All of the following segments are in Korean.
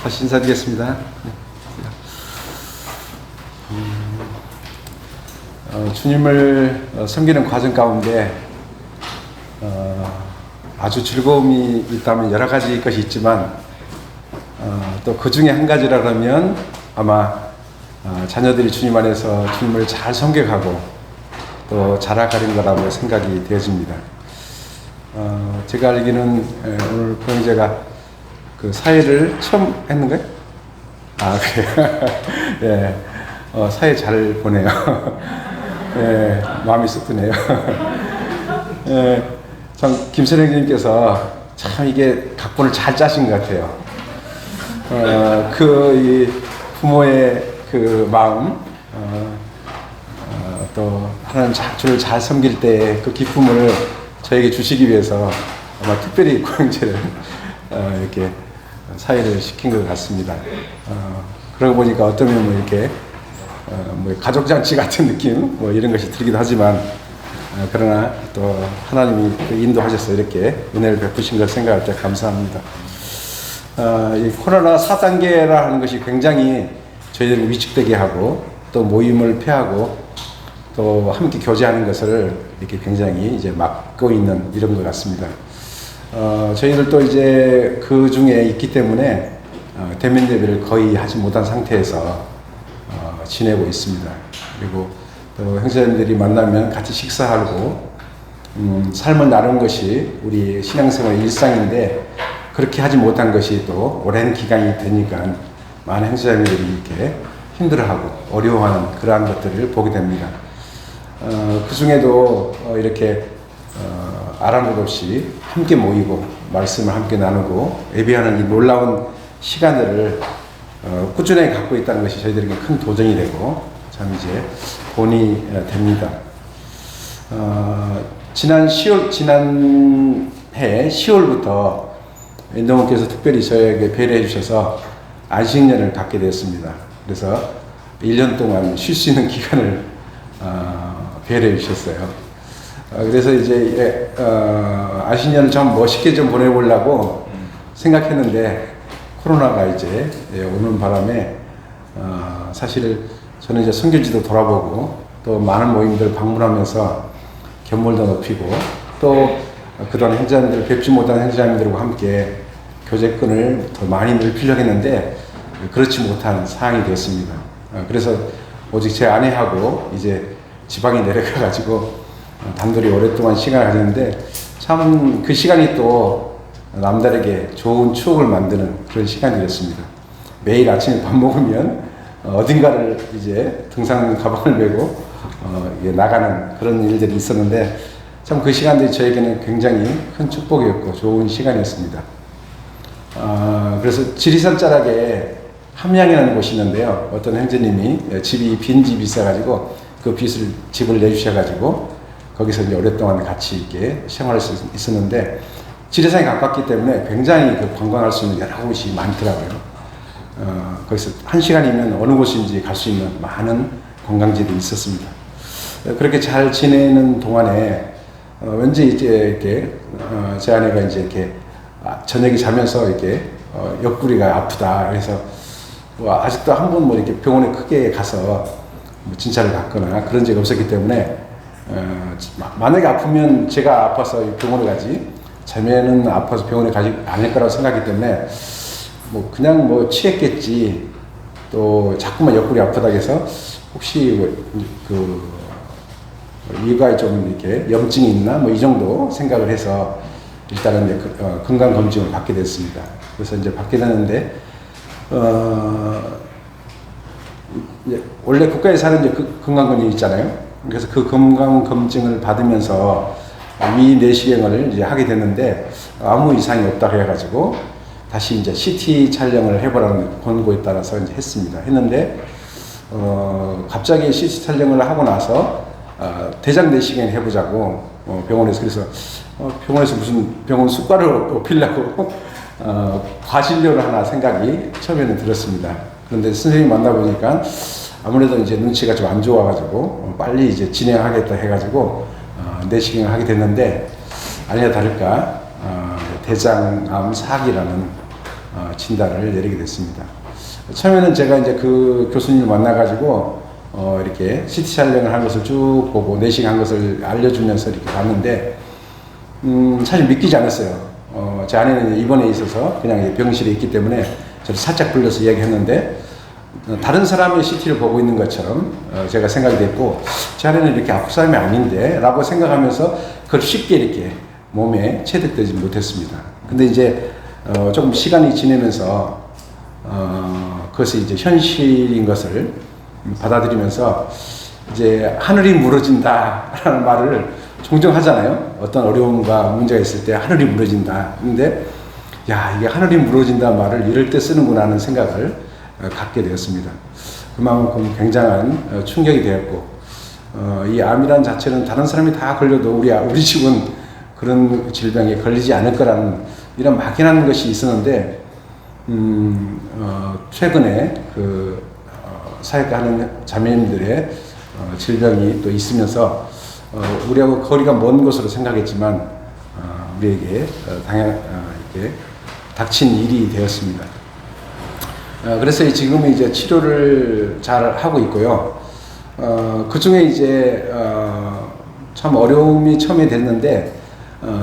다시 인사드리겠습니다. 주님을 섬기는 과정 가운데 아주 즐거움이 있다면 여러 가지 것이 있지만 또 그 중에 한 가지라면 아마 자녀들이 주님 안에서 주님을 잘 섬겨가고 또 자라가는 거라고 생각이 되어집니다. 제가 알기는 오늘 고영재가 그 사회를 처음 했는 거예요? 그래요? 예, 사회 잘 보내요. 예, 마음이 쑥 드네요. 예, 참, 김선영님께서 참 이게 각본을 잘 짜신 것 같아요. 이 부모의 그 마음, 또 하나님 주를 잘 섬길 때 그 기쁨을 저에게 주시기 위해서 아마 특별히 고영재를 이렇게 사회를 시킨 것 같습니다. 그러고 보니까 어쩌면 뭐 이렇게 뭐 가족잔치 같은 느낌 뭐 이런 것이 들기도 하지만 그러나 또 하나님이 인도하셔서 이렇게 은혜를 베푸신 걸 생각할 때 감사합니다. 이 코로나 4단계라 하는 것이 굉장히 저희들을 위축되게 하고 또 모임을 피하고 또 함께 교제하는 것을 이렇게 굉장히 이제 막고 있는 이런 것 같습니다. 저희들도 이제 그 중에 있기 때문에 대면 예배를 거의 하지 못한 상태에서 지내고 있습니다. 그리고 또 형제님들이 만나면 같이 식사하고 삶을 나누는 것이 우리 신앙생활의 일상인데 그렇게 하지 못한 것이 또 오랜 기간이 되니까 많은 형제자매들이 이렇게 힘들어하고 어려워하는 그러한 것들을 보게 됩니다. 그 중에도 이렇게 아랑곳 없이 함께 모이고 말씀을 함께 나누고 예배하는 이 놀라운 시간들을 꾸준히 갖고 있다는 것이 저희들에게 큰 도전이 되고 참 이제 본이 됩니다. 지난해 10월부터 인동원께서 특별히 저에게 배려해 주셔서 안식년을 갖게 되었습니다. 그래서 1년 동안 쉴 수 있는 기간을 배려해 주셨어요. 그래서 이제 안식년을 좀 멋있게 좀 보내보려고 생각했는데 코로나가 이제 오는 바람에 사실 저는 이제 선교지도 돌아보고 또 많은 모임들 방문하면서 견물도 높이고 또 그동안 형제자매들 뵙지 못한 형제자매들과 함께 교제권을 더 많이 넓히려고 했는데 그렇지 못한 상황이 되었습니다. 그래서 오직 제 아내하고 이제 지방에 내려가 가지고 단둘이 오랫동안 시간을 가졌는데 참 그 시간이 또 남들에게 좋은 추억을 만드는 그런 시간이었습니다. 매일 아침에 밥 먹으면 어딘가를 이제 등산 가방을 메고 나가는 그런 일들이 있었는데 참 그 시간들이 저에게는 굉장히 큰 축복이었고 좋은 시간이었습니다. 그래서 지리산 자락에 함양이라는 곳이 있는데요. 어떤 형제님이 빈 집이 있어가지고 그 집을 내주셔가지고 거기서 이제 오랫동안 같이 이렇게 생활할 수 있었는데 지리산에 가깝기 때문에 굉장히 관광할 수 있는 여러 곳이 많더라고요. 거기서 1시간이면 어느 곳인지 갈 수 있는 많은 관광지들이 있었습니다. 그렇게 잘 지내는 동안에 왠지 이제 이렇게 제 아내가 이제 이렇게 저녁에 자면서 이렇게 옆구리가 아프다. 그래서 아직도 한 번 뭐 이렇게 병원에 크게 가서 뭐 진찰을 받거나 그런 적이 없었기 때문에 만약에 아프면 제가 아파서 병원에 가지 자매는 아파서 병원에 가지 않을 거라고 생각하기 때문에 뭐 그냥 뭐 취했겠지 또 자꾸만 옆구리 아프다 해서 혹시 이가 좀 이렇게 염증이 있나 뭐 이 정도 생각을 해서 일단은 이제 건강 검진을 받게 됐습니다. 그래서 이제 받게 되는데 원래 국가에서 하는 이제 건강 검진 있잖아요. 그래서 그 건강 검진을 받으면서 위 내시경을 이제 하게 됐는데 아무 이상이 없다 해가지고 다시 이제 CT 촬영을 해보라는 권고에 따라서 이제 했습니다. 했는데 갑자기 CT 촬영을 하고 나서 대장 내시경을 해보자고 병원에서 그래서 병원에서 무슨 병원 숟가락을 높이려고 과진료를 하나 생각이 처음에는 들었습니다. 그런데 선생님 만나보니까 아무래도 이제 눈치가 좀 안 좋아가지고 빨리 이제 진행하겠다 해가지고 내시경을 하게 됐는데 아니나 다를까 대장암 4기라는 진단을 내리게 됐습니다. 처음에는 제가 이제 그 교수님을 만나가지고 이렇게 CT 촬영을 한 것을 쭉 보고 내시경 한 것을 알려주면서 이렇게 봤는데 사실 믿기지 않았어요. 제 아내는 입원해 있어서 그냥 병실에 있기 때문에 저를 살짝 불러서 이야기했는데 다른 사람의 CT를 보고 있는 것처럼 제가 생각이 됐고 제 아내는 이렇게 아픈 사람이 아닌데 라고 생각하면서 그걸 쉽게 이렇게 몸에 체득되지 못했습니다. 근데 이제 조금 시간이 지나면서 그것이 이제 현실인 것을 받아들이면서 이제 하늘이 무너진다라는 말을 종종 하잖아요. 어떤 어려움과 문제가 있을 때 하늘이 무너진다. 근데 야, 이게 하늘이 무너진다 말을 이럴 때 쓰는구나 하는 생각을 갖게 되었습니다. 그만큼 굉장한 충격이 되었고 이 암이란 자체는 다른 사람이 다 걸려도 우리 집은 그런 질병에 걸리지 않을 거라는 이런 막연한 것이 있었는데 최근에 사역과 하는 자매님들의 질병이 또 있으면서 우리하고 거리가 먼 것으로 생각했지만 우리에게 이렇게 닥친 일이 되었습니다. 그래서 지금은 이제 치료를 잘 하고 있고요. 그 중에 이제 참 어려움이 처음에 됐는데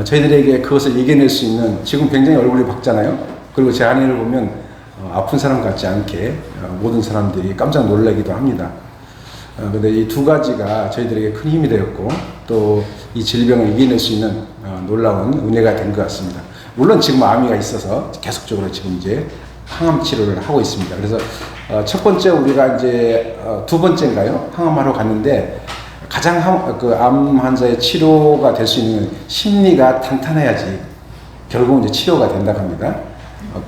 저희들에게 그것을 이겨낼 수 있는 지금 굉장히 얼굴이 밝잖아요. 그리고 제 아내를 보면 아픈 사람 같지 않게 모든 사람들이 깜짝 놀라기도 합니다. 근데 이 두 가지가 저희들에게 큰 힘이 되었고 또 이 질병을 이겨낼 수 있는 놀라운 은혜가 된 것 같습니다. 물론 지금 암이가 있어서 계속적으로 지금 이제 항암 치료를 하고 있습니다. 그래서 첫 번째 우리가 이제 두 번째인가요? 항암하러 갔는데 가장 암 환자의 치료가 될 수 있는 심리가 탄탄해야지 결국은 이제 치료가 된다고 합니다.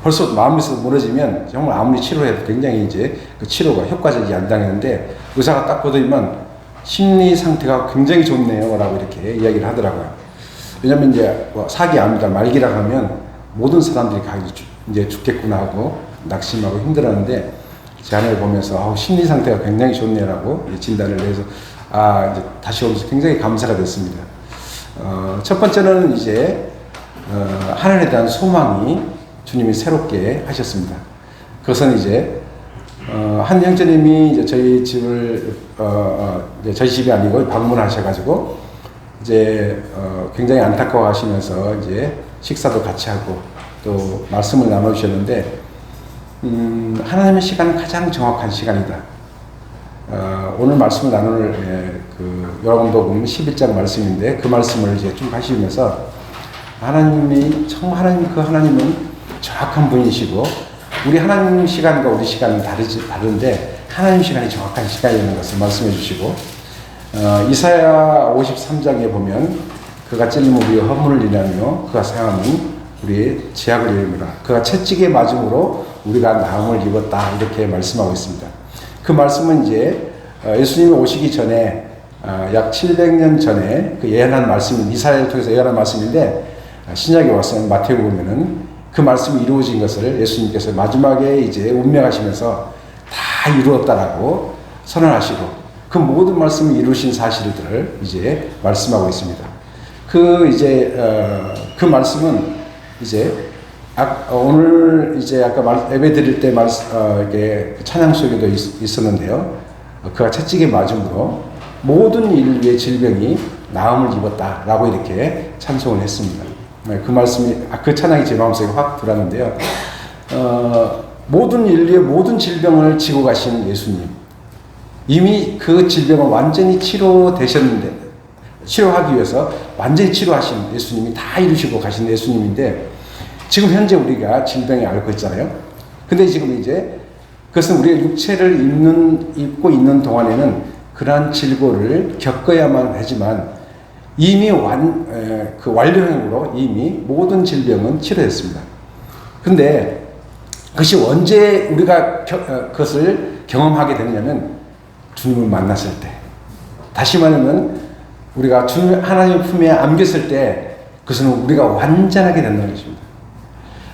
벌써 마음에서 무너지면 정말 아무리 치료해도 굉장히 이제 그 치료가 효과적이지 않다는데 의사가 딱 보더니만 심리 상태가 굉장히 좋네요 라고 이렇게 이야기를 하더라고요. 왜냐면 이제 사기 암이다 말기라 하면 모든 사람들이 이제 죽겠구나 하고 낙심하고 힘들었는데 제 아내를 보면서 심리 상태가 굉장히 좋네라고 진단을 해서 이제 다시 오면서 굉장히 감사가 됐습니다. 첫 번째는 이제 하늘에 대한 소망이 주님이 새롭게 하셨습니다. 그것은 이제 한 형제님이 이제 저희 집을 이제 저희 집이 아니고 방문하셔가지고 이제 굉장히 안타까워하시면서 이제 식사도 같이 하고 또 말씀을 나눠주셨는데 하나님의 시간은 가장 정확한 시간이다. 오늘 말씀을 나눌 요한복음 11장 말씀인데 그 말씀을 이제 쭉 하시면서 하나님은 정확한 분이시고 우리 하나님 시간과 우리 시간은 다른데 하나님 시간이 정확한 시간이라는 것을 말씀해 주시고 이사야 53장에 보면 그가 찔림으로 우리의 허물을 인하며 그가 상함은 우리의 죄악을 이름이라 그가 채찍에 맞음으로 우리가 나음을 입었다 이렇게 말씀하고 있습니다. 그 말씀은 이제 예수님이 오시기 전에 약 700년 전에 그 예언한 말씀인 이사야를 통해서 예언한 말씀인데 신약에 와서는 마태복음에는 그 말씀이 이루어진 것을 예수님께서 마지막에 이제 운명하시면서 다 이루었다라고 선언하시고 그 모든 말씀을 이루신 사실들을 이제 말씀하고 있습니다. 그 말씀은 이제 오늘 이제 아까 예배 드릴 때 이렇게 찬양 속에도 있었는데요. 그가 채찍에 맞음으로 모든 인류의 질병이 나음을 입었다라고 이렇게 찬송을 했습니다. 그 말씀이 그 찬양이 제 마음속에 확 들어왔는데요. 모든 인류의 모든 질병을 지고 가신 예수님 이미 그 질병을 완전히 치료되셨는데 치료하기 위해서 완전히 치료하신 예수님이 다 이루시고 가신 예수님인데 지금 현재 우리가 질병에 앓고 있잖아요. 근데 지금 이제 그것은 우리의 육체를 입고 있는 동안에는 그러한 질고를 겪어야만 하지만 이미 완료형으로 이미 모든 질병은 치료됐습니다. 근데 그것이 언제 우리가 그것을 경험하게 되느냐면 주님을 만났을 때. 다시 말하면 우리가 하나님의 품에 안겼을 때 그것은 우리가 완전하게 된다는 것입니다.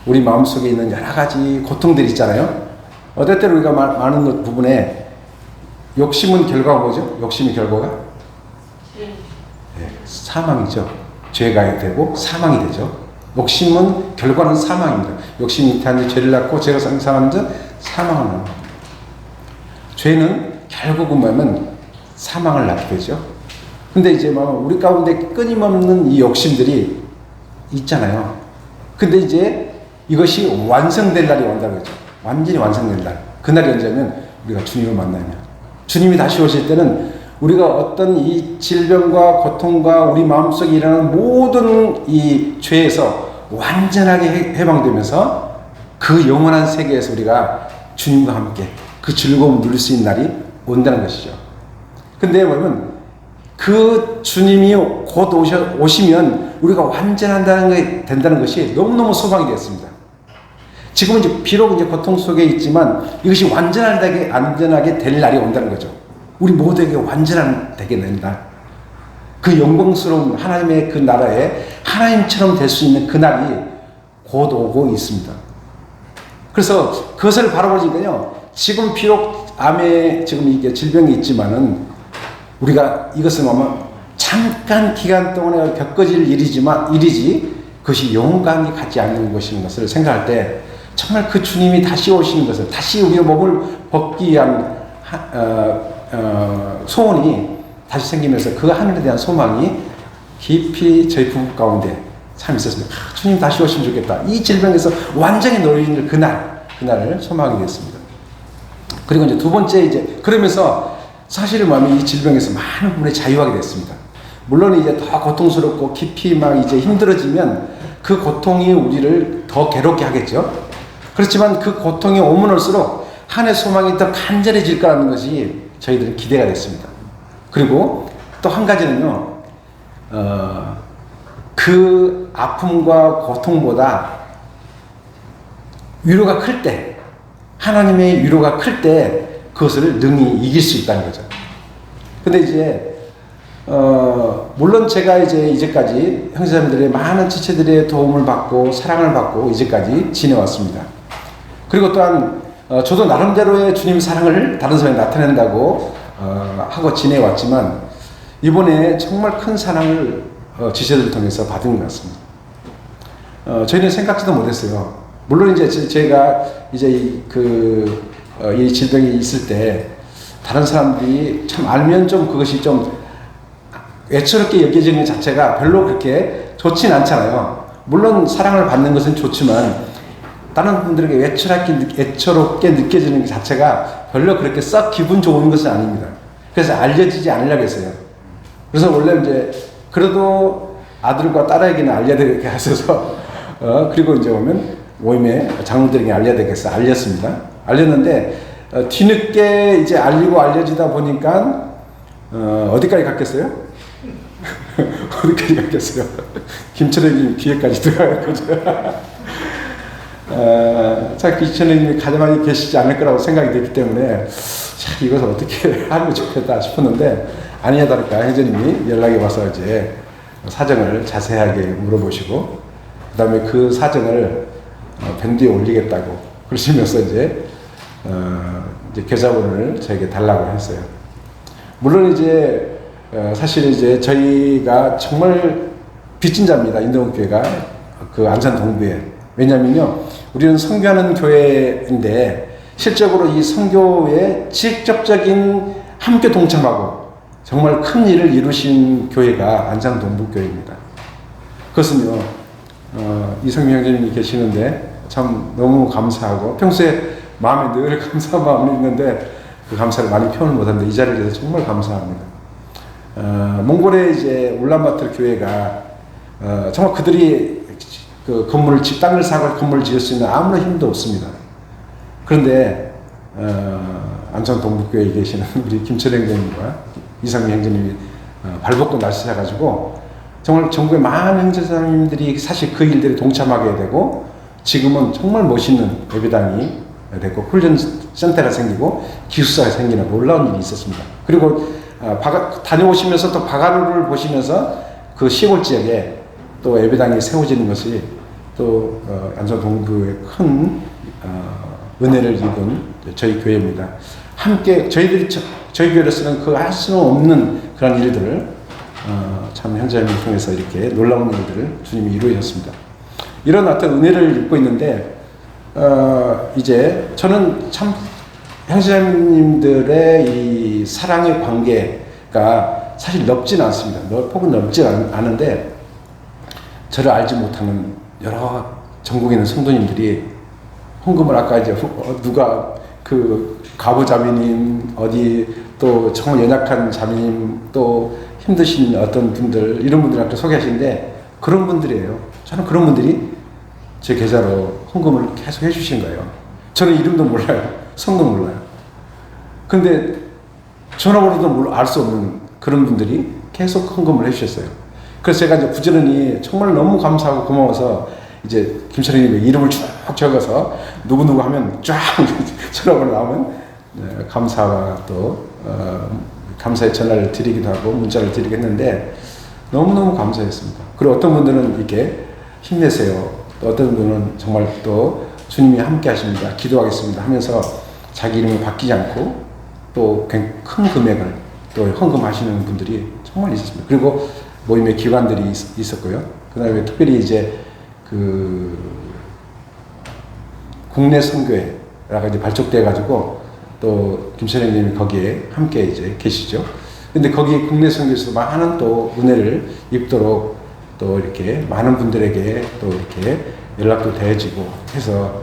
우리 마음속에 있는 여러 가지 고통들이 있잖아요. 어떨 때 우리가 많은 부분에 욕심은 결과가 뭐죠? 욕심의 결과가? 네, 사망이죠. 죄가 되고 사망이 되죠. 욕심은 결과는 사망입니다. 욕심이 잉태한 죄를 낳고 죄가 생산하는 자 사망을 낳는 겁니다. 죄는 결국은 뭐냐면 사망을 낳게 되죠. 근데 이제 우리 가운데 끊임없는 이 욕심들이 있잖아요. 근데 이제 이것이 완성될 날이 온다는 거죠. 완전히 완성될 날. 그날이 언제냐면 우리가 주님을 만나면. 주님이 다시 오실 때는 우리가 어떤 이 질병과 고통과 우리 마음속에 일어나는 모든 이 죄에서 완전하게 해방되면서 그 영원한 세계에서 우리가 주님과 함께 그 즐거움을 누릴 수 있는 날이 온다는 것이죠. 근데 뭐냐면 그 주님이 곧 오시면 우리가 완전한다는 게 된다는 것이 너무너무 소망이 되었습니다. 지금은 이제 비록 이제 고통 속에 있지만 이것이 완전하게 될 날이 온다는 거죠. 우리 모두에게 완전한 되게 된 날. 그 영광스러운 하나님의 그 나라에 하나님처럼 될 수 있는 그 날이 곧 오고 있습니다. 그래서 그것을 바라보니까요, 지금 비록 암에 지금 이게 질병이 있지만은 우리가 이것을 아마 잠깐 기간 동안에 겪어질 일이지 그것이 영원히 가지 않는 것인 것을 생각할 때 정말 그 주님이 다시 오시는 것을 다시 우리의 몸을 벗기 위한 소원이 다시 생기면서 그 하늘에 대한 소망이 깊이 저희 부부 가운데 참 있었습니다. 주님 다시 오시면 좋겠다. 이 질병에서 완전히 놓이는 그날을 소망하게 됐습니다. 그리고 이제 두 번째 이제 그러면서 사실은 마음이 이 질병에서 많은 부분에 자유하게 됐습니다. 물론 이제 더 고통스럽고 깊이 막 이제 힘들어지면 그 고통이 우리를 더 괴롭게 하겠죠. 그렇지만 그 고통이 오면 올수록 한해 소망이 더 간절해질 거라는 것이 저희들은 기대가 됐습니다. 그리고 또 한 가지는요, 그 아픔과 고통보다 위로가 클 때, 하나님의 위로가 클 때 그것을 능히 이길 수 있다는 거죠. 근데 이제, 물론 제가 이제까지 형제자매들의 많은 지체들의 도움을 받고 사랑을 받고 이제까지 지내왔습니다. 그리고 또한, 저도 나름대로의 주님 사랑을 다른 사람에 나타낸다고 하고 지내왔지만 이번에 정말 큰 사랑을 지체들을 통해서 받은 것 같습니다. 저희는 생각지도 못했어요. 물론 이제 제가 이제 이 질병이 있을 때 다른 사람들이 참 알면 좀 그것이 좀 애처롭게 여겨지는 것 자체가 별로 그렇게 좋진 않잖아요. 물론 사랑을 받는 것은 좋지만 다른 분들에게 애처롭게 느껴지는 것 자체가 별로 그렇게 썩 기분 좋은 것은 아닙니다. 그래서 알려지지 않으려고 했어요. 그래서 원래 이제 그래도 아들과 딸에게는 알려야 되게 하셔서 그리고 이제 오면 모임에 장로들에게 알려야 되겠어 알렸습니다. 알렸는데 뒤늦게 이제 알려지다 보니까 어디까지 갔겠어요? 어디까지 갔겠어요? 김철애님 귀에까지 들어갈 거죠. 자, 김철애님이 가만히 계시지 않을 거라고 생각이 됐기 때문에 자, 이것을 어떻게 하면 좋겠다 싶었는데 아니야 다를까 형제님이 연락이 와서 이제 사정을 자세하게 물어보시고 그 다음에 그 사정을 밴드에 올리겠다고 그러시면서 이제 계좌번호를 저에게 달라고 했어요. 물론 이제 사실 이제 저희가 정말 빚진 자입니다. 인도교회가 그 안산 동부에. 왜냐면요, 우리는 선교하는 교회인데 실적으로 이 선교에 직접적인 함께 동참하고 정말 큰 일을 이루신 교회가 안산 동부교회입니다. 그것은요, 이성민 형제님이 계시는데 참 너무 감사하고 평소에 마음에 늘 감사한 마음이 있는데 그 감사를 많이 표현을 못하는데 이 자리에 대해서 정말 감사합니다. 몽골의 이제 울란바토르 교회가 정말 그들이 그 건물을 땅을 사고 건물을 지을 수 있는 아무런 힘도 없습니다. 그런데 안산 동북교회에 계시는 우리 김철행 형님과 이상민 형제님이 발벗고 나서셔가지고 정말 전국의 많은 형제자매님들이 사실 그 일들에 동참하게 되고 지금은 정말 멋있는 예배당이 되고 훈련 센터가 생기고 기숙사가 생기는 놀라운 일이 있었습니다. 그리고 다녀오시면서 또 바가루를 보시면서 그 시골 지역에 또 예배당이 세워지는 것이 또 안산 동부의 큰 은혜를 입은 저희 교회입니다. 함께 저희 교회로서는 그 할 수는 없는 그런 일들을 참 현장을 통해서 이렇게 놀라운 일들을 주님이 이루셨습니다. 이런 어떤 은혜를 입고 있는데, 이제 저는 참 형제자매님들의 이 사랑의 관계가 사실 넓진 않습니다. 폭은 넓진 않은데, 저를 알지 못하는 여러 전국에 있는 성도님들이 헌금을 아까 이제 누가 그 가부자매님, 어디 또 정말 연약한 자매님, 또 힘드신 어떤 분들, 이런 분들한테 소개하시는데, 그런 분들이에요. 저는 그런 분들이 제 계좌로 헌금을 계속 해주신 거예요. 저는 이름도 몰라요. 성도 몰라요. 근데 전화번호도 알 수 없는 그런 분들이 계속 헌금을 해주셨어요. 그래서 제가 이제 부지런히 정말 너무 감사하고 고마워서 이제 김철희님의 이름을 쭉 적어서 누구누구 하면 쫙 전화번호 나오면 감사와 또 감사의 전화를 드리기도 하고 문자를 드리기도 했는데 너무너무 감사했습니다. 그리고 어떤 분들은 이렇게 힘내세요. 또 어떤 분은 정말 또 주님이 함께 하십니다. 기도하겠습니다 하면서 자기 이름을 바뀌지 않고 또 큰 금액을 또 헌금하시는 분들이 정말 있었습니다. 그리고 모임의 기관들이 있었고요. 그 다음에 특별히 이제 그 국내 선교회라고 이제 발족돼가지고 또 김철현님이 거기에 함께 이제 계시죠. 근데 거기 국내 선교에서 많은 또 은혜를 입도록 또 이렇게 많은 분들에게 또 이렇게 연락도 되어지고 해서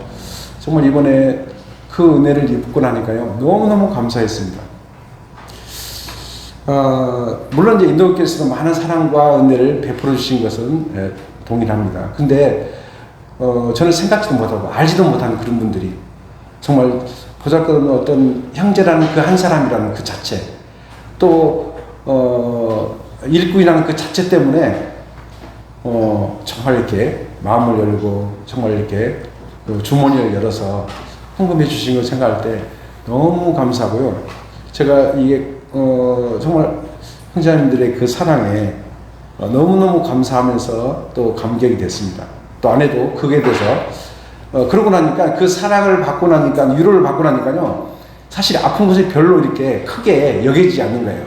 정말 이번에 그 은혜를 입고 나니까요 너무너무 감사했습니다. 물론 이제 인도교회에서도 많은 사랑과 은혜를 베풀어 주신 것은 동일합니다. 근데 저는 생각지도 못하고 알지도 못하는 그런 분들이 정말 보잘것없는 어떤 형제라는 그 한 사람이라는 그 자체, 또 일꾼이라는 그 자체 때문에 정말 이렇게 마음을 열고 정말 이렇게 그 주머니를 열어서 헌금해 주신 걸 생각할 때 너무 감사하고요. 제가 이게 정말 형제님들의 그 사랑에 너무너무 감사하면서 또 감격이 됐습니다. 또 아내도 그에 대해서 그러고 나니까 그 사랑을 받고 나니까 위로를 받고 나니까요 사실 아픈 것이 별로 이렇게 크게 여겨지지 않는 거예요.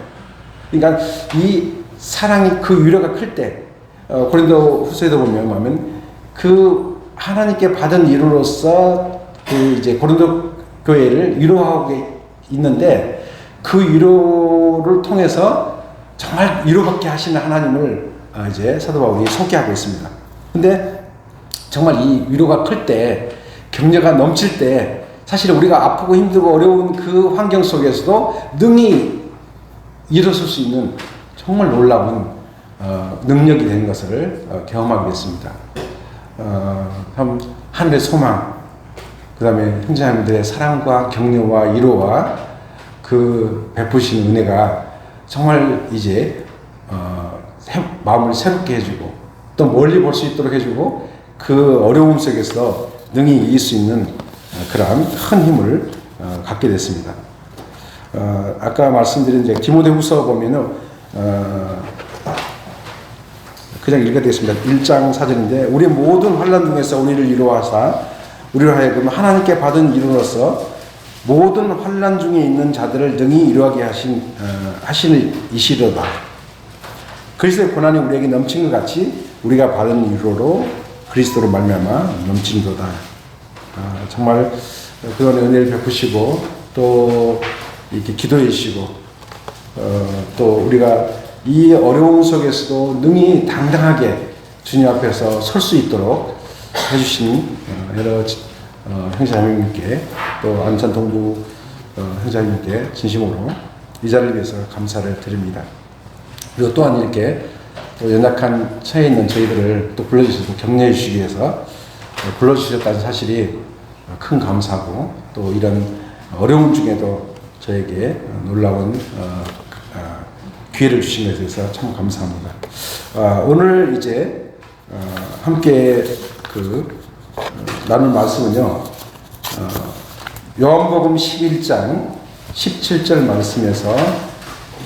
그러니까 이 사랑이 그 위로가 클 때 고린도 후서에도 보면 그 하나님께 받은 위로로서 그 이제 고린도 교회를 위로하고 있는데 그 위로를 통해서 정말 위로받게 하시는 하나님을 이제 사도 바울이 소개하고 있습니다. 근데 정말 이 위로가 클 때, 격려가 넘칠 때, 사실 우리가 아프고 힘들고 어려운 그 환경 속에서도 능히 일어설 수 있는 정말 놀라운 능력이 되는 것을 경험하게 됐습니다. 참 하늘의 소망, 그 다음에 형제자매들의 사랑과 격려와 위로와 그 베푸신 은혜가 정말 이제 마음을 새롭게 해주고 또 멀리 볼 수 있도록 해주고 그 어려움 속에서 능히 이길 수 있는 그러한 큰 힘을 갖게 됐습니다. 아까 말씀드린 이제 디모데후서 보면은 그냥 읽어드리겠습니다. 1장 4절인데 우리 모든 환난 중에서 우리를 위로하사 우리로 하여금 하나님께 받은 위로로서 모든 환난 중에 있는 자들을 능히 위로하게 하시는 이시로다. 그리스도의 고난이 우리에게 넘친 것 같이 우리가 받은 위로로 그리스도로 말미암아 넘친도다. 정말 그런 은혜를 베푸시고 또 이렇게 기도해 주시고 또 우리가 이 어려움 속에서도 능히 당당하게 주님 앞에서 설 수 있도록 해주신 여러 형제자매님께 또 안산 동부 형제자매님께 진심으로 이 자리를 위해서 감사를 드립니다. 그리고 또한 이렇게 또 연약한 처해 있는 저희들을 또 불러주시고 격려해 주시기 위해서 불러주셨다는 사실이 큰 감사고 또 이런 어려움 중에도 저에게 놀라운 기회를 주신 것에 대해서 참 감사합니다. 오늘 이제 함께 나눌 말씀은요, 요한복음 11장 17절 말씀에서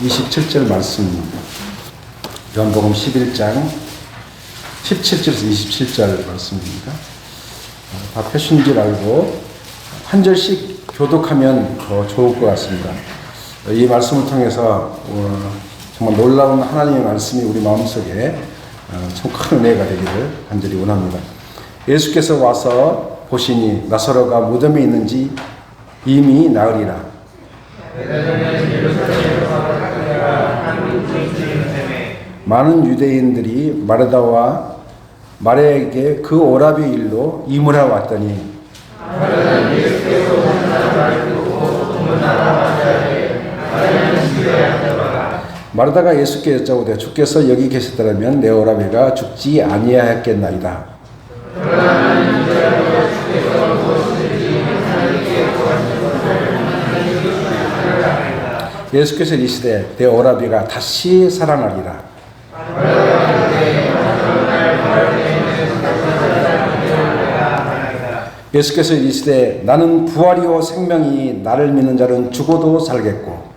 27절 말씀입니다. 요한복음 11장 17절에서 27절 말씀입니다. 다 펴신 줄 알고 한 절씩 교독하면 더 좋을 것 같습니다. 이 말씀을 통해서 정말 놀라운 하나님의 말씀이 우리 마음속에 참 큰 은혜가 되기를 간절히 원합니다. 예수께서 와서 보시니 나사로가 무덤에 있는지 이미 나으리라. 많은 유대인들이 마르다와 마리아에게 그 오라비 일로 이물하러 왔더니 마르다가 예수께 여짜오되 주께서 여기 계셨더라면 내 오라비가 죽지 아니하였겠나이다. 예수께서 이르시되 내 오라비가 다시 살아나리라. 예수께서 이르시되 나는 부활이요 생명이 나를 믿는 자는 죽어도 살겠고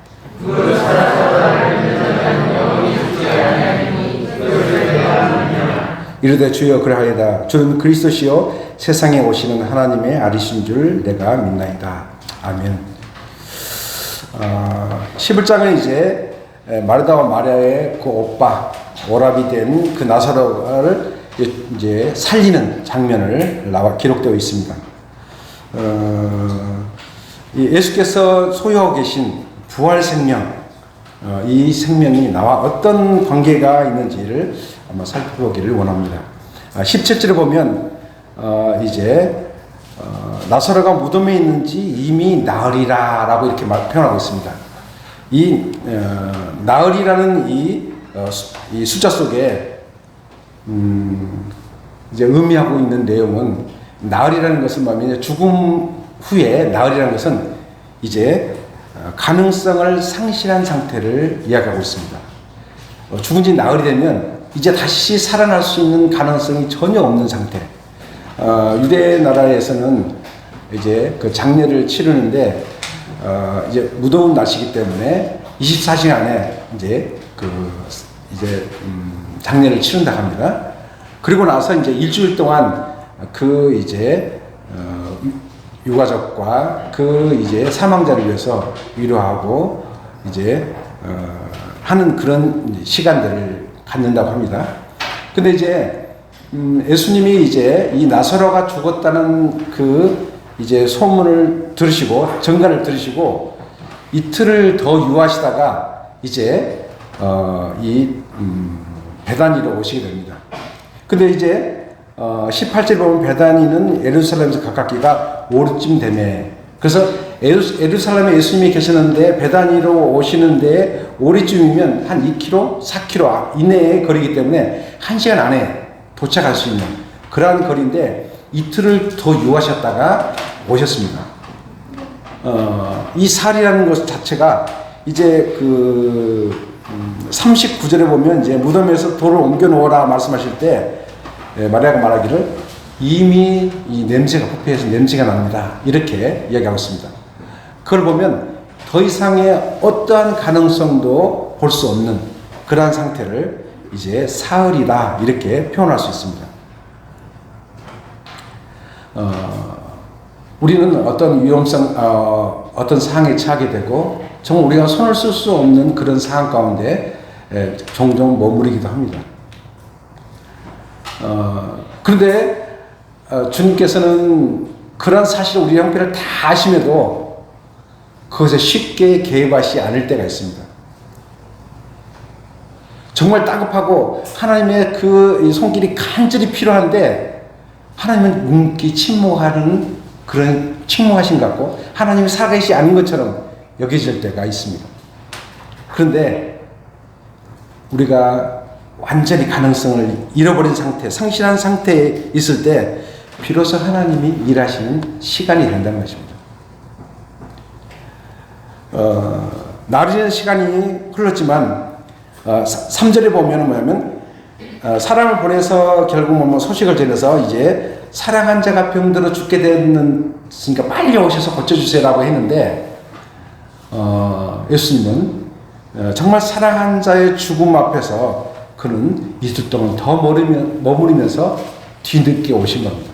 이르되 주여 그러하이다. 주는 그리스도시요 세상에 오시는 하나님의 아들이신 줄 내가 믿나이다. 아멘. 11장은 이제 마르다와 마리아의 그 오빠 오라비 된 그 나사로를 이제 살리는 장면을 기록되어 있습니다. 예수께서 소유하고 계신 부활 생명, 이 생명이 나와 어떤 관계가 있는지를 한번 살펴보기를 원합니다. 17절에 보면 이제 나사로가 무덤에 있는지 이미 나으리라 라고 이렇게 표현하고 있습니다. 이 나으리라는 이 숫자 속에 이제 의미하고 있는 내용은 나으리라는 것은 뭐냐면 죽음 후에 나으리라는 것은 이제 가능성을 상실한 상태를 이야기하고 있습니다. 죽은 지 나흘이 되면 이제 다시 살아날 수 있는 가능성이 전혀 없는 상태. 유대 나라에서는 이제 그 장례를 치르는데 이제 무더운 날씨이기 때문에 24시간 안에 이제 장례를 치른다 합니다. 그리고 나서 이제 일주일 동안 그 이제 유가족과 그 이제 사망자를 위해서 위로하고 이제 하는 그런 시간들을 갖는다고 합니다. 근데 이제 예수님이 이제 이 나사로가 죽었다는 그 이제 소문을 들으시고 전가를 들으시고 이틀을 더 유하시다가 이제 베다니로 오시게 됩니다. 근데 이제 18절 보면 베다니는 예루살렘에서 가깝기가 오르쯤 되매, 그래서 예루살렘에 예수님이 계셨는데 베다니로 오시는데 오리쯤이면 한 2km, 4km 이내의 거리이기 때문에 1시간 안에 도착할 수 있는 그러한 거리인데 이틀을 더 유하셨다가 오셨습니다. 이 살이라는 것 자체가 이제 39절에 보면 이제 무덤에서 돌을 옮겨 놓으라 말씀하실 때 마리아가 말하기를 이미 이 냄새가 부패해서 냄새가 납니다. 이렇게 이야기하고 있습니다. 그걸 보면 더 이상의 어떠한 가능성도 볼 수 없는 그러한 상태를 이제 사흘이다 이렇게 표현할 수 있습니다. 우리는 어떤 위험성, 어떤 상황에 처하게 되고 정말 우리가 손을 쓸 수 없는 그런 상황 가운데 종종 머무르기도 합니다. 그런데 주님께서는 그런 사실 우리 형편을 다 아심에도 그것에 쉽게 개입하시지 않을 때가 있습니다. 정말 다급하고 하나님의 그 손길이 간절히 필요한데 하나님은 묵묵히 침묵하는 그런 침묵하신 것 같고 하나님이 살아계시지 않은 것처럼 여겨질 때가 있습니다. 그런데 우리가 완전히 가능성을 잃어버린 상태, 상실한 상태에 있을 때 비로소 하나님이 일하시는 시간이 된다는 것입니다. 나르는 시간이 흘렀지만 3절에 보면 뭐냐면 사람을 보내서 결국 뭐 소식을 전해서 이제 사랑한 자가 병들어 죽게 됐으니까 빨리 오셔서 고쳐주세요라고 했는데 예수님은 정말 사랑한 자의 죽음 앞에서 그는 이틀 동안 더 머무르면서 뒤늦게 오신 겁니다.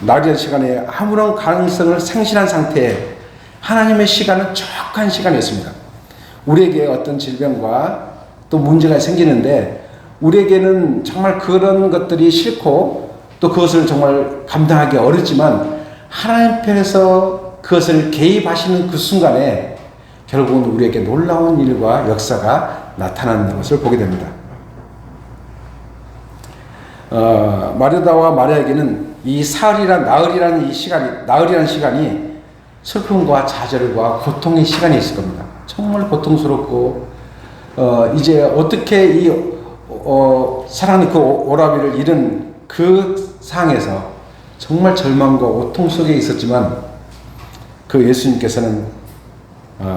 나리의 시간에 아무런 가능성을 상실한 상태에 하나님의 시간은 정확한 시간이었습니다. 우리에게 어떤 질병과 또 문제가 생기는데 우리에게는 정말 그런 것들이 싫고 또 그것을 정말 감당하기 어렵지만 하나님 편에서 그것을 개입하시는 그 순간에 결국은 우리에게 놀라운 일과 역사가 나타나는 것을 보게 됩니다. 마르다와 마리아에게는 이 나흘이라는 시간이 슬픔과 좌절과 고통의 시간이 있을 겁니다. 정말 고통스럽고 이제 어떻게 사랑하는 그 오라비를 잃은 그 상황에서 정말 절망과 고통 속에 있었지만 그 예수님께서는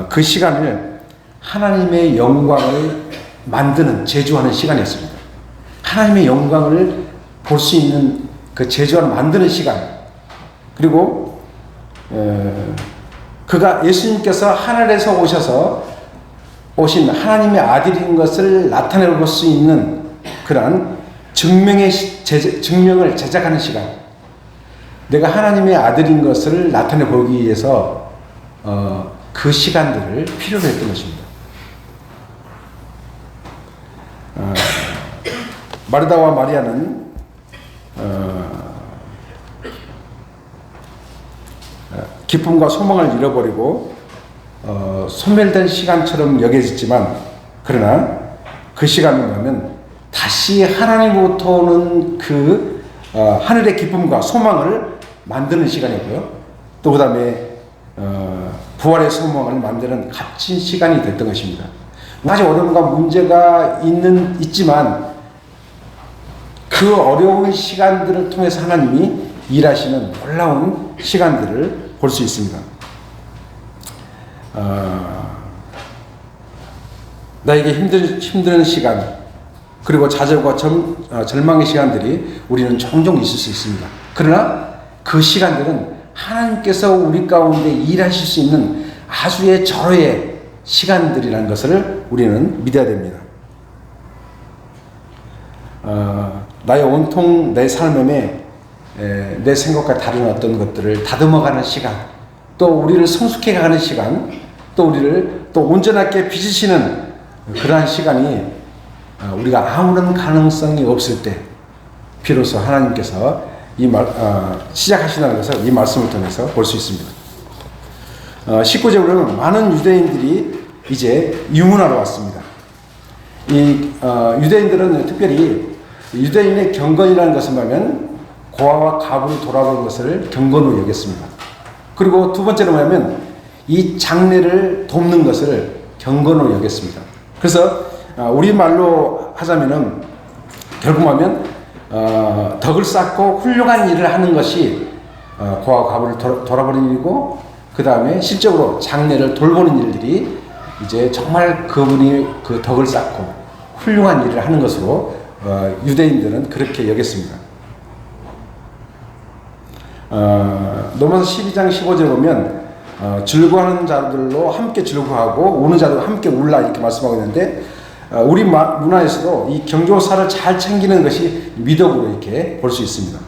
그 시간을 하나님의 영광을 만드는 제조하는 시간이었습니다. 하나님의 영광을 볼 수 있는 그 제조하는 만드는 시간, 그리고 예수님께서 하늘에서 오신 하나님의 아들인 것을 나타내 볼 수 있는 그러한 증명을 제작하는 시간, 내가 하나님의 아들인 것을 나타내 보기 위해서 그 시간들을 필요로 했던 것입니다. 마르다와 마리아는 기쁨과 소망을 잃어버리고 소멸된 시간처럼 여겨졌지만, 그러나 그 시간을 보면 다시 하나님으로부터 오는 그 하늘의 기쁨과 소망을 만드는 시간이고요. 또 그 다음에 부활의 소망을 만드는 값진 시간이 됐던 것입니다. 아주 어려움과 문제가 있지만 그 어려운 시간들을 통해서 하나님이 일하시는 놀라운 시간들을 볼 수 있습니다. 나에게 힘든 시간, 그리고 좌절과 절망의 시간들이 우리는 종종 있을 수 있습니다. 그러나 그 시간들은 하나님께서 우리 가운데 일하실 수 있는 아주의 절호의 시간들이라는 것을 우리는 믿어야 됩니다. 나의 온통 내 삶에 내 생각과 다른 어떤 것들을 다듬어가는 시간, 또 우리를 성숙해가는 시간, 또 우리를 또 온전하게 빚으시는 그러한 시간이 우리가 아무런 가능성이 없을 때 비로소 하나님께서 시작하신다는 것을 이 말씀을 통해서 볼 수 있습니다. 19절로는 많은 유대인들이 이제 유문하러 왔습니다. 유대인들은 특별히 유대인의 경건이라는 것을 보면 고아와 가부를 돌아보는 것을 경건으로 여겼습니다. 그리고 두 번째로 보면 이 장례를 돕는 것을 경건으로 여겼습니다. 그래서 우리말로 하자면은 결국 보면 덕을 쌓고 훌륭한 일을 하는 것이 고아와 가부를 돌아보는 일이고, 그 다음에 실적으로 장례를 돌보는 일들이 이제 정말 그분이 그 덕을 쌓고 훌륭한 일을 하는 것으로 유대인들은 그렇게 여겼습니다. 로마서 12장 15절에 보면 즐거워하는 자들로 함께 즐거워하고 우는 자들과 함께 울라 이렇게 말씀하고 있는데, 우리 문화에서도 이 경조사를 잘 챙기는 것이 미덕으로 이렇게 볼 수 있습니다.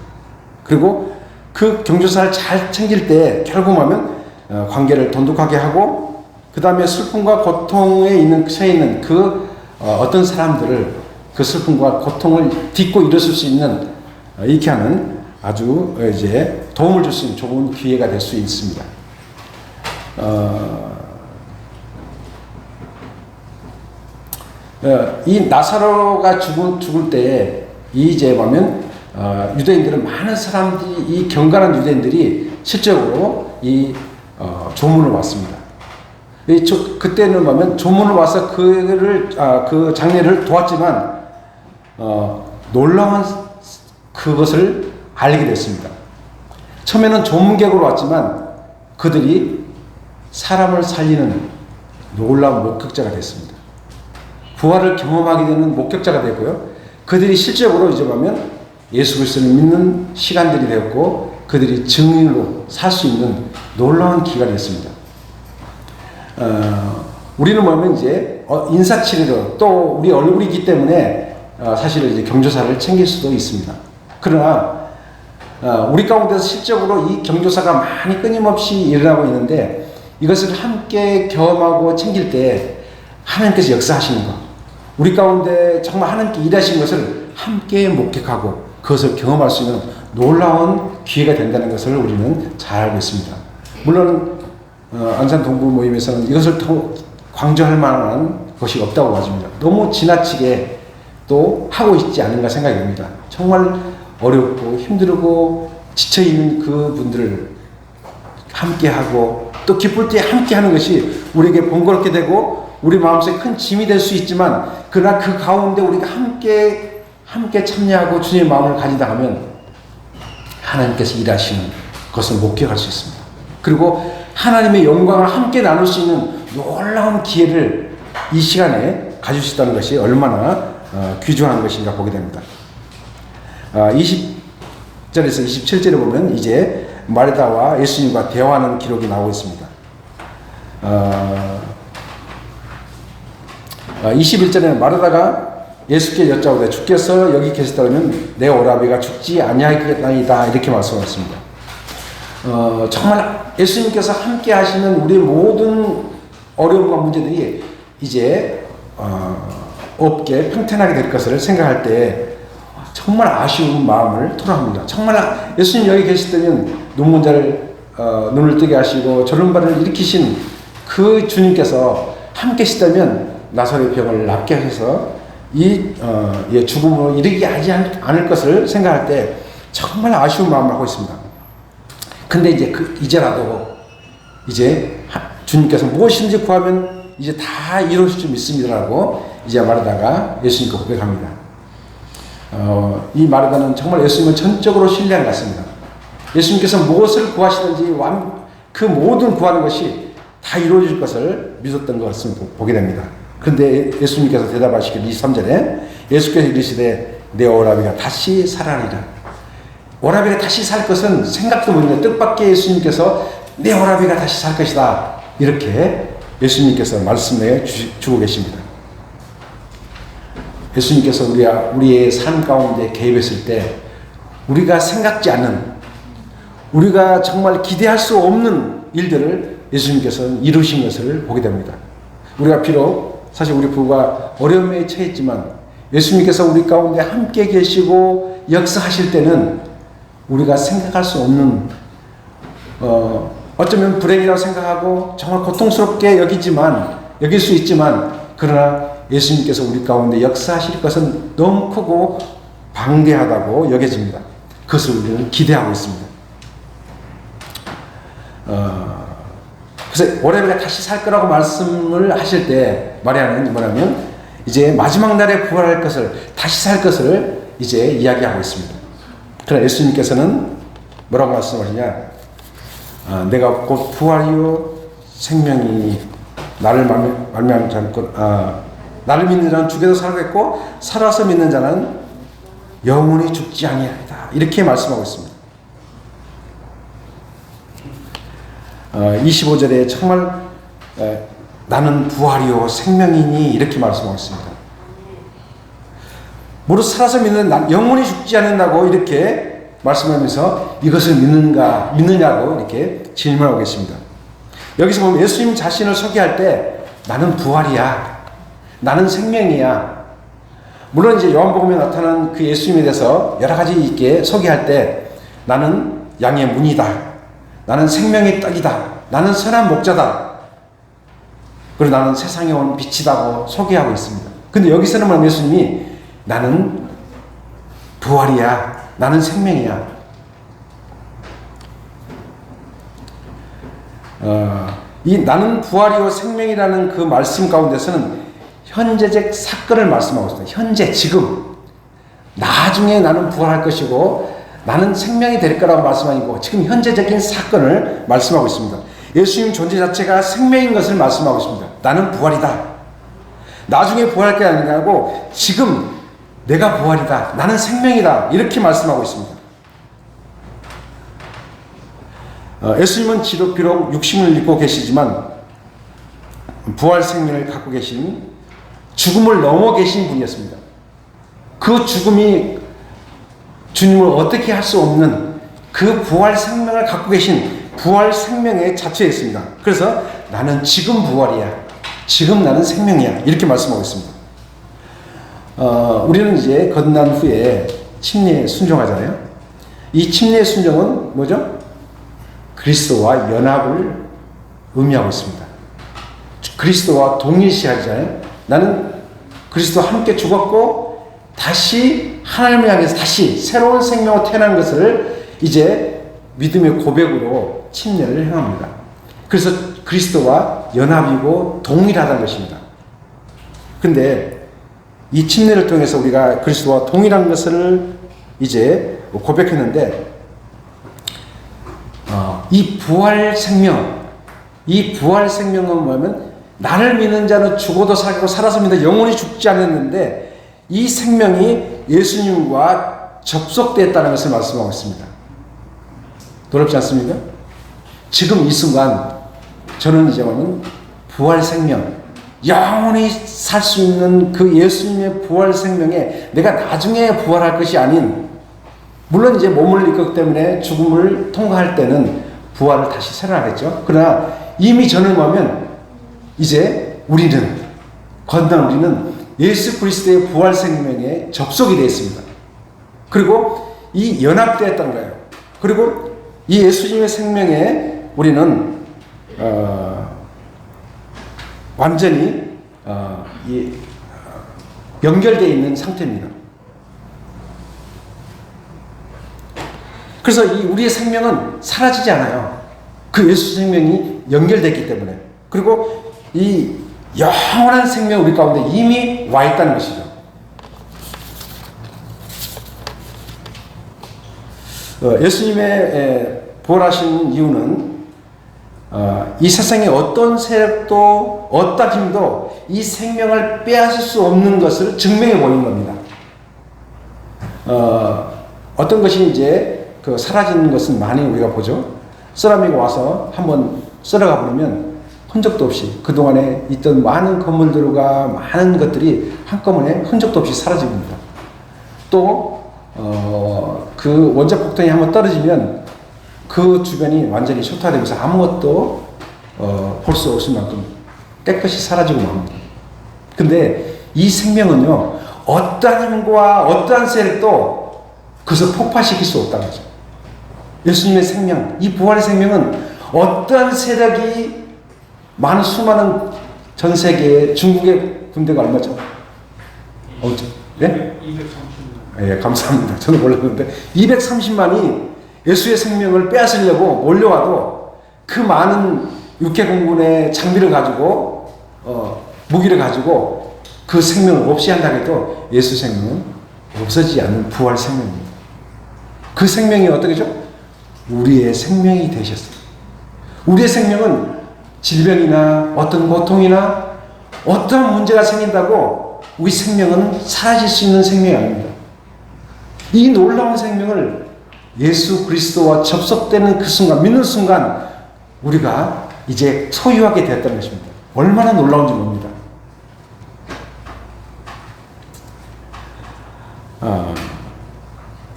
그리고 그 경조사를 잘 챙길 때 결국 하면 관계를 돈독하게 하고, 그 다음에 슬픔과 고통에 처해 있는 그 어떤 사람들을 그 슬픔과 고통을 딛고 일어설 수 있는 이렇게 하는 아주 이제 도움을 줄 수 있는 좋은 기회가 될 수 있습니다. 이 나사로가 죽을 때 이제 보면 유대인들은 많은 사람들이, 이 경건한 유대인들이 실제로 이 조문을 왔습니다. 그때는 보면 조문을 와서 그 장례를 도왔지만 놀라운 그것을 알게 됐습니다. 처음에는 조문객으로 왔지만 그들이 사람을 살리는 놀라운 목격자가 됐습니다. 부활을 경험하게 되는 목격자가 되고요. 그들이 실제로 이제 보면 예수 그리스도를 믿는 시간들이 되었고, 그들이 증인으로 살 수 있는 놀라운 기간이었습니다. 우리는 보면 이제 인사치레로 또 우리 얼굴이기 때문에 사실 이제 경조사를 챙길 수도 있습니다. 그러나 우리 가운데서 실적으로 이 경조사가 많이 끊임없이 일어나고 있는데, 이것을 함께 경험하고 챙길 때 하나님께서 역사하시는 것, 우리 가운데 정말 하나님께 일하신 것을 함께 목격하고 그것을 경험할 수 있는 놀라운 기회가 된다는 것을 우리는 잘 알고 있습니다. 물론 안산 동부 모임에서는 이것을 강조할 만한 것이 없다고 봐집니다. 너무 지나치게 또 하고 있지 않은가 생각이 듭니다. 정말 어렵고 힘들고 지쳐있는 그 분들을 함께하고 또 기쁠 때 함께하는 것이 우리에게 번거롭게 되고 우리 마음속에 큰 짐이 될 수 있지만 그러나 그 가운데 우리가 함께 참여하고 주님의 마음을 가지다 하면 하나님께서 일하시는 것을 목격할 수 있습니다. 그리고 하나님의 영광을 함께 나눌 수 있는 놀라운 기회를 이 시간에 가질 수 있다는 것이 얼마나 귀중한 것인가 보게 됩니다. 20절에서 27절에 보면 이제 마르다와 예수님과 대화하는 기록이 나오고 있습니다. 21절에는 마르다가 예수께 여짜오되 주께서 여기 계시다면 내 오라비가 죽지 아니하겠나이다 이렇게 말씀하셨습니다. 정말 예수님께서 함께 하시는 우리 모든 어려움과 문제들이 이제 없게 평탄하게 될 것을 생각할 때 정말 아쉬운 마음을 토로합니다. 정말 예수님 여기 계시다면 눈먼 자를 눈을 뜨게 하시고 졸음발을 일으키신 그 주님께서 함께 계시다면 나사로의 병을 낫게 하셔서 이 죽음으로 이르게 하지 않을 것을 생각할 때 정말 아쉬운 마음을 하고 있습니다. 근데 이제라도 이제 주님께서 무엇인지 구하면 이제 다 이루어질 줄 믿습니다라고 이제 마르다가 예수님께 고백합니다. 이 마르다는 정말 예수님을 전적으로 신뢰한 것 같습니다. 예수님께서 무엇을 구하시든지 그 모든 구하는 것이 다 이루어질 것을 믿었던 것을 보게 됩니다. 그런데 예수님께서 대답하시길 23절에 예수께서 이르시되 내 오라비가 다시 살아나리라. 오라비가 다시 살 것은 생각도 못했는데 뜻밖의 예수님께서 내 오라비가 다시 살 것이다. 이렇게 예수님께서 말씀해 주고 계십니다. 예수님께서 우리의 삶 가운데 개입했을 때 우리가 생각지 않는 우리가 정말 기대할 수 없는 일들을 예수님께서는 이루신 것을 보게 됩니다. 우리가 비록 사실 우리 부부가 어려움에 처했지만 예수님께서 우리 가운데 함께 계시고 역사하실 때는 우리가 생각할 수 없는 어쩌면 불행이라고 생각하고 정말 고통스럽게 여길 수 있지만 그러나 예수님께서 우리 가운데 역사하실 것은 너무 크고 방대하다고 여겨집니다. 그것을 우리는 기대하고 있습니다. 그래서 오라비가 다시 살 거라고 말씀을 하실 때 마리아는 뭐냐면 이제 마지막 날에 부활할 것을 다시 살 것을 이제 이야기하고 있습니다. 그러나 예수님께서는 뭐라고 말씀하시냐? 내가 곧 부활이요 생명이 나를 말미암지 않고 나를 믿는 자는 죽어도 살겠고 살아서 믿는 자는 영원히 죽지 아니하리다. 이렇게 말씀하고 있습니다. 25절에 정말 나는 부활이요 생명이니 이렇게 말씀하고 있습니다. 무릇 살아서 믿는 영원히 죽지 않는다고 이렇게 말씀하면서 이것을 믿느냐고 이렇게 질문하고 계십니다. 여기서 보면 예수님 자신을 소개할 때 나는 부활이야. 나는 생명이야. 물론 이제 요한복음에 나타난 그 예수님에 대해서 여러 가지 있게 소개할 때 나는 양의 문이다. 나는 생명의 떡이다. 나는 선한 목자다. 그리고 나는 세상에 온 빛이다고 소개하고 있습니다. 근데 여기서는 뭐 예수님이 나는 부활이야. 나는 생명이야. 이 나는 부활이요 생명이라는 그 말씀 가운데서는 현재적 사건을 말씀하고 있습니다. 현재 지금 나중에 나는 부활할 것이고 나는 생명이 될 거라고 말씀 아니고 지금 현재적인 사건을 말씀하고 있습니다. 예수님 존재 자체가 생명인 것을 말씀하고 있습니다. 나는 부활이다. 나중에 부활할 게 아니고 지금 내가 부활이다. 나는 생명이다. 이렇게 말씀하고 있습니다. 예수님은 비록 육신을 입고 계시지만 부활 생명을 갖고 계신 죽음을 넘어 계신 분이었습니다. 그 죽음이 주님을 어떻게 할 수 없는 그 부활 생명을 갖고 계신 부활 생명의 자체였습니다. 그래서 나는 지금 부활이야. 지금 나는 생명이야. 이렇게 말씀하고 있습니다. 우리는 이제 건난 후에 침례에 순종하잖아요. 이 침례 순종은 뭐죠? 그리스도와 연합을 의미하고 있습니다. 그리스도와 동일시하잖아요. 나는 그리스도와 함께 죽었고 다시 하나님을 향해서 다시 새로운 생명으로 태어난 것을 이제 믿음의 고백으로 침례를 행합니다. 그래서 그리스도와 연합이고 동일하다는 것입니다. 근데 이 침례를 통해서 우리가 그리스도와 동일한 것을 이제 고백했는데, 이 부활 생명은 뭐냐면 나를 믿는 자는 죽어도 살고 살아서 믿는 영원히 죽지 않았는데 이 생명이 예수님과 접속되었다는 것을 말씀하고 있습니다. 놀랍지 않습니까? 지금 이 순간 저는 이제 부활 생명, 영원히 살 수 있는 그 예수님의 부활 생명에 내가 나중에 부활할 것이 아닌, 물론 이제 몸을 입기 때문에 죽음을 통과할 때는 부활을 다시 살아나겠죠. 그러나 이미 저는 뭐냐면 이제 우리는 예수 그리스도의 부활 생명에 접속이 되어 있습니다. 그리고 이 연합되었던 거예요. 그리고 이 예수님의 생명에 우리는 완전히 연결되어 있는 상태입니다. 그래서 이 우리의 생명은 사라지지 않아요. 그 예수 생명이 연결됐기 때문에. 그리고 이 영원한 생명 우리 가운데 이미 와 있다는 것이죠. 예수님의 부활하신 이유는 이 세상에 어떤 세력도 어떤 힘도 이 생명을 빼앗을 수 없는 것을 증명해 보이는 겁니다. 어떤 것이 이제 사라지는 것은 많이 우리가 보죠. 쓰라미가 와서 한번 쓸어가 버리면 흔적도 없이 그동안에 있던 많은 건물들과 많은 것들이 한꺼번에 흔적도 없이 사라집니다. 또 그 원자 폭탄이 한번 떨어지면 그 주변이 완전히 초토화되면서 아무것도 볼 수 없을 만큼 깨끗이 사라지고 맙니다. 근데 이 생명은요, 어떠한 힘과 어떠한 세력도 그것을 폭파시킬 수 없다는 거죠. 예수님의 생명, 이 부활의 생명은 어떠한 세력이 수많은 전 세계에 중국의 군대가 얼마죠? 네? 230만. 예, 감사합니다. 저는 몰랐는데 230만이 예수의 생명을 빼앗으려고 몰려와도 그 많은 육해공군의 장비를 가지고 무기를 가지고 그 생명을 없이 한다고 해도 예수 생명은 없어지지 않는 부활 생명입니다. 그 생명이 어떻게죠? 우리의 생명이 되셨어요. 우리의 생명은 질병이나 어떤 고통이나 어떠한 문제가 생긴다고 우리 생명은 사라질 수 있는 생명이 아닙니다. 이 놀라운 생명을 예수 그리스도와 접속되는 그 순간, 믿는 순간 우리가 이제 소유하게 되었다는 것입니다. 얼마나 놀라운지 봅니다.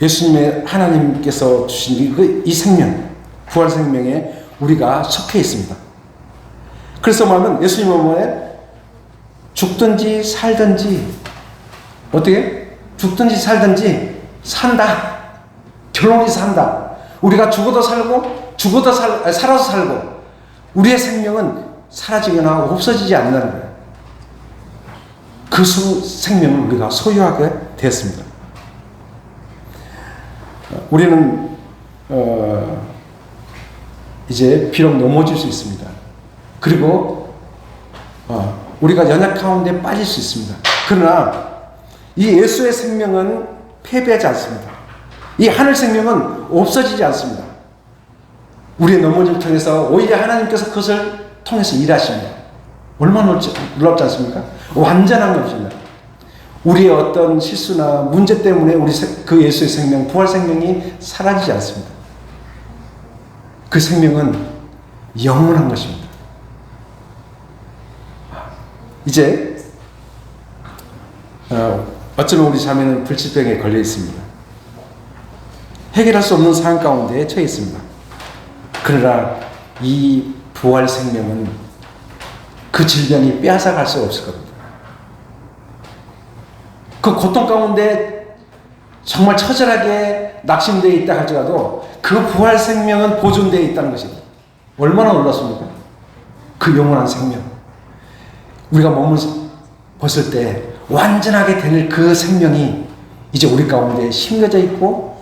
예수님의 하나님께서 주신 이 생명, 부활 생명에 우리가 속해 있습니다. 그래서 말하면 예수님은 뭐예요? 죽든지 살든지, 어떻게? 죽든지 살든지 산다. 결론이 산다. 우리가 죽어도 살고 살아서 살고 우리의 생명은 사라지거나 없어지지 않는다는 거예요. 그 생명을 우리가 소유하게 되었습니다. 우리는 이제 비록 넘어질 수 있습니다. 그리고 우리가 연약 가운데 빠질 수 있습니다. 그러나 이 예수의 생명은 패배하지 않습니다. 이 하늘 생명은 없어지지 않습니다. 우리의 넘어짐을 통해서 오히려 하나님께서 그것을 통해서 일하십니다. 얼마나 놀랍지 않습니까? 완전한 것입니다. 우리의 어떤 실수나 문제 때문에 그 예수의 생명, 부활 생명이 사라지지 않습니다. 그 생명은 영원한 것입니다. 이제 어쩌면 우리 자매는 불치병에 걸려 있습니다. 해결할 수 없는 상황 가운데 처해 있습니다. 그러나 이 부활 생명은 그 질병이 빼앗아 갈 수 없을 겁니다. 그 고통 가운데 정말 처절하게 낙심되어 있다 할지라도 그 부활 생명은 보존되어 있다는 것입니다. 얼마나 놀랐습니까? 그 영원한 생명. 우리가 몸을 벗을 때 완전하게 될 그 생명이 이제 우리 가운데 심겨져 있고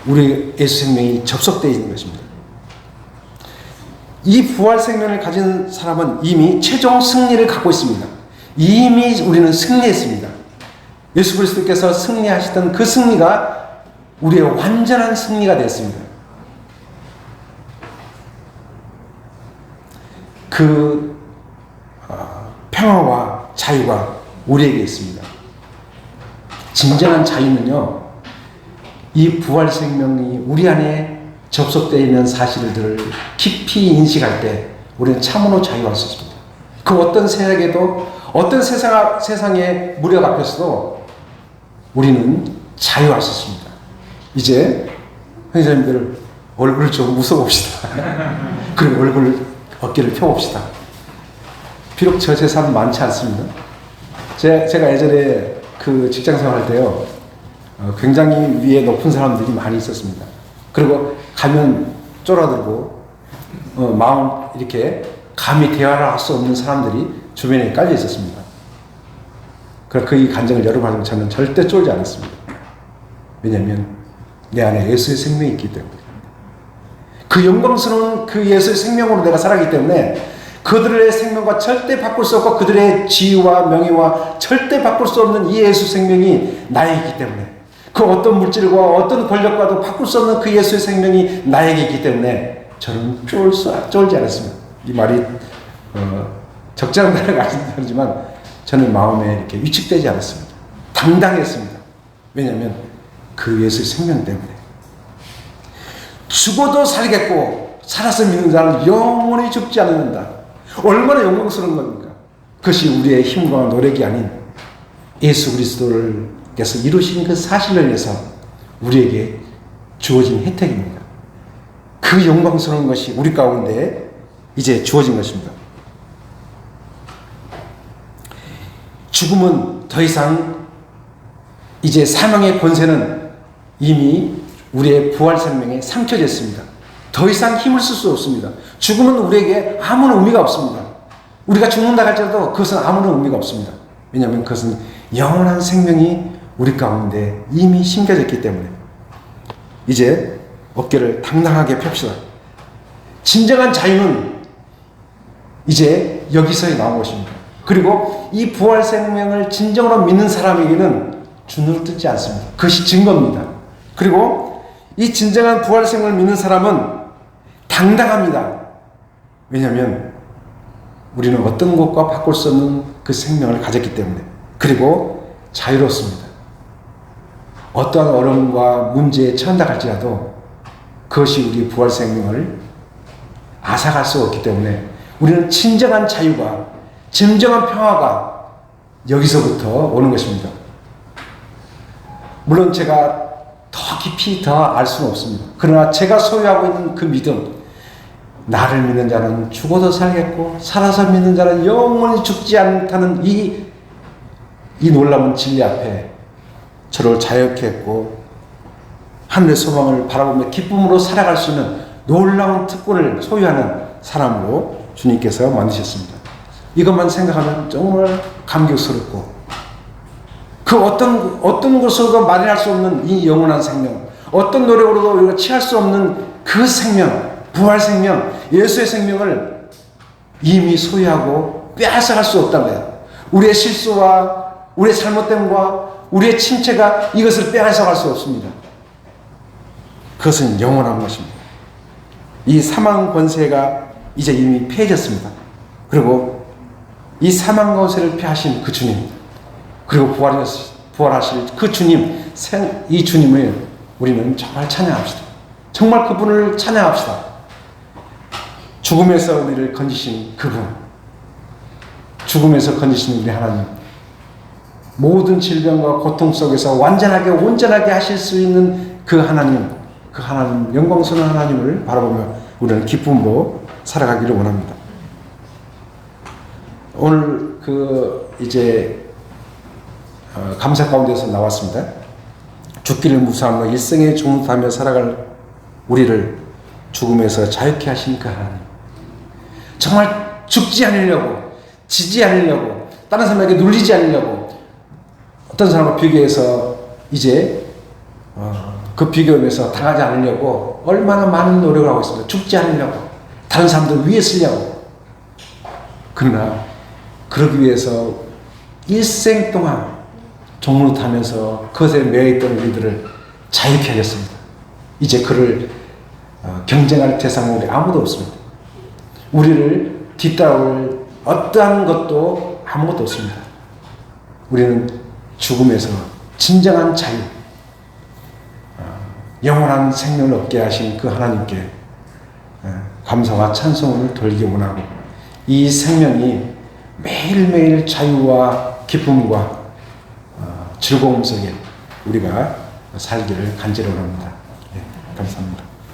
우리 예수 생명이 접속되어 있는 것입니다. 이 부활 생명을 가진 사람은 이미 최종 승리를 갖고 있습니다. 이미 우리는 승리했습니다. 예수 그리스도께서 승리하시던 그 승리가 우리의 완전한 승리가 되었습니다. 그 평화와 자유가 우리에게 있습니다. 진정한 자유는요, 이 부활 생명이 우리 안에 접속되어 있는 사실들을 깊이 인식할 때 우리는 참으로 자유할 수 있습니다. 그 어떤 세상에도, 어떤 세상의 무력 앞에서도 우리는 자유할 수 있습니다. 이제 형제자매들 얼굴을 좀 웃어봅시다. 그리고 어깨를 펴봅시다. 비록 저 재산 많지 않습니다. 제가 예전에 그 직장 생활할 때요, 굉장히 위에 높은 사람들이 많이 있었습니다. 그리고 가면 쫄아들고, 마음 이렇게 감히 대화를 할 수 없는 사람들이 주변에 깔려 있었습니다. 그 간증을 여러 번 하지만 저는 절대 쫄지 않았습니다. 왜냐하면 내 안에 예수의 생명이 있기 때문에. 그 영광스러운 그 예수의 생명으로 내가 살아가기 때문에 그들의 생명과 절대 바꿀 수 없고 그들의 지위와 명예와 절대 바꿀 수 없는 이 예수 생명이 나에게 있기 때문에, 그 어떤 물질과 어떤 권력과도 바꿀 수 없는 그 예수의 생명이 나에게 있기 때문에 저는 쫄지 않았습니다. 이 말이 적절한 말을 말씀드리지만 저는 마음에 이렇게 위축되지 않았습니다. 당당했습니다. 왜냐하면 그 예수의 생명 때문에. 죽어도 살겠고 살아서 믿는 자는 영원히 죽지 않는다. 얼마나 영광스러운 겁니까? 그것이 우리의 힘과 노력이 아닌 예수 그리스도께서 이루신 그 사실을 위해서 우리에게 주어진 혜택입니다. 그 영광스러운 것이 우리 가운데 이제 주어진 것입니다. 죽음은 더 이상, 이제 사망의 권세는 이미 우리의 부활 생명에 삼켜졌습니다. 더 이상 힘을 쓸 수 없습니다. 죽음은 우리에게 아무런 의미가 없습니다. 우리가 죽는다 할지라도 그것은 아무런 의미가 없습니다. 왜냐하면 그것은 영원한 생명이 우리 가운데 이미 심겨졌기 때문에. 이제 어깨를 당당하게 펴시다. 진정한 자유는 이제 여기서 나온 것입니다. 그리고 이 부활 생명을 진정으로 믿는 사람에게는 주눅 듣지 않습니다. 그것이 증거입니다. 그리고 이 진정한 부활 생명을 믿는 사람은 당당합니다. 왜냐하면 우리는 어떤 것과 바꿀 수 없는 그 생명을 가졌기 때문에. 그리고 자유롭습니다. 어떠한 어려움과 문제에 처한다 할지라도 그것이 우리 부활 생명을 앗아갈 수 없기 때문에 우리는 진정한 자유가, 진정한 평화가 여기서부터 오는 것입니다. 물론 제가 더 깊이 더 알 수는 없습니다. 그러나 제가 소유하고 있는 그 믿음, 나를 믿는 자는 죽어도 살겠고 살아서 믿는 자는 영원히 죽지 않다는 이 놀라운 진리 앞에 저를 자유케 했고 하늘의 소망을 바라보며 기쁨으로 살아갈 수 있는 놀라운 특권을 소유하는 사람으로 주님께서 만드셨습니다. 이것만 생각하면 정말 감격스럽고, 그 어떤 것으로도 말할 수 없는 이 영원한 생명, 어떤 노력으로도 우리가 취할 수 없는 그 생명, 부활 생명, 예수의 생명을 이미 소유하고 빼앗아갈 수 없다는 거예요. 우리의 실수와 우리의 잘못됨과 우리의 침체가 이것을 빼앗아갈 수 없습니다. 그것은 영원한 것입니다. 이 사망 권세가 이제 이미 폐해졌습니다. 그리고 이 사망 권세를 폐하신 그 주님, 그리고 부활하실 그 주님, 이 주님을 우리는 정말 찬양합시다. 정말 그분을 찬양합시다. 죽음에서 우리를 건지신 그분, 죽음에서 건지신 우리 하나님, 모든 질병과 고통 속에서 완전하게 온전하게 하실 수 있는 그 하나님, 영광스러운 하나님을 바라보며 우리는 기쁨으로 살아가기를 원합니다. 오늘 이제 감사 가운데서 나왔습니다. 죽기를 무사함으로 일생에 종노하며 살아갈 우리를 죽음에서 자유케 하시니까 하나님. 정말 죽지 않으려고, 지지 않으려고, 다른 사람에게 눌리지 않으려고, 어떤 사람과 비교해서 이제 그 비교하면서 당하지 않으려고 얼마나 많은 노력을 하고 있습니다. 죽지 않으려고, 다른 사람들 위에 쓰려고. 그러나 그러기 위해서 일생 동안 종노릇하면서 그것에 매여있던 우리들을 자유케 하셨습니다. 이제 그를 경쟁할 대상은 우리 아무도 없습니다. 우리를 뒤따라올 어떠한 것도 아무것도 없습니다. 우리는 죽음에서 진정한 자유, 영원한 생명을 얻게 하신 그 하나님께 감사와 찬송을 돌리기 원하고, 이 생명이 매일매일 자유와 기쁨과 즐거움 속에 우리가 살기를 간절히 원합니다. 네, 감사합니다.